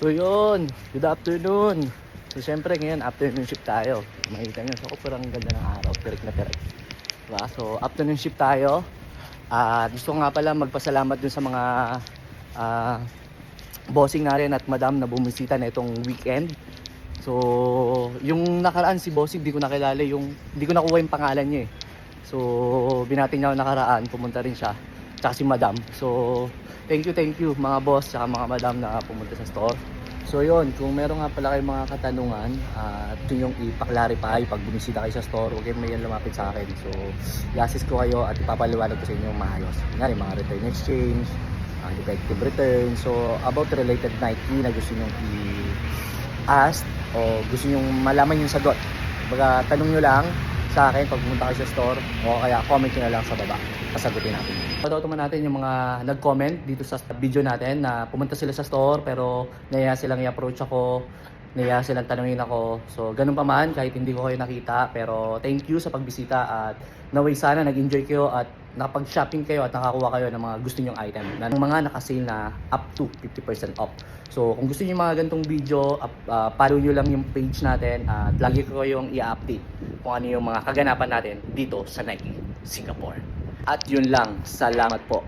So yun, good afternoon. So syempre ngayon afternoon shift tayo. Makita nyo, so parang ganda ng araw, tirik na tirik. Diba? So afternoon shift tayo. Gusto ko nga pala magpasalamat dun sa mga bossing na rin at madam na bumisita na itong weekend. So yung nakaraan si bossing, di ko nakilala di ko nakuha yung pangalan niya eh. So binati niya ako nakaraan, pumunta rin siya. Tsaka si madam. So thank you mga boss tsaka mga madam na pumunta sa store. So yun, kung meron nga pala kayong mga katanungan at yung ipa-clarify pag bumisita kayo sa store, huwag kayo mayan lumapit sa akin. So i-assist ko kayo at ipapaliwanag ko sa inyo maayos. Kunyari mga return exchange, defective return. So about related Nike na gusto nyo i-ask o gusto nyo malaman yung sagot, baga tanong nyo lang sa akin pag pumunta kayo sa store o kaya comment nyo na lang sa baba, pasagutin natin. Shoutout naman natin yung mga nag-comment dito sa video natin na pumunta sila sa store pero nahiya silang i-approach ako, nahiya silang tanungin ako. So ganun pa man, kahit hindi ko kayo nakita, pero thank you sa pagbisita at naway sana nag-enjoy kayo at nakapag-shopping kayo at nakakuha kayo ng mga gusto nyong item na mga naka-sale na up to 50% off. So kung gusto niyo mga ganitong video, follow nyo lang yung page natin at lagi ko kayong i-update kung ano yung mga kaganapan natin dito sa Nike Singapore. At yun lang, salamat po.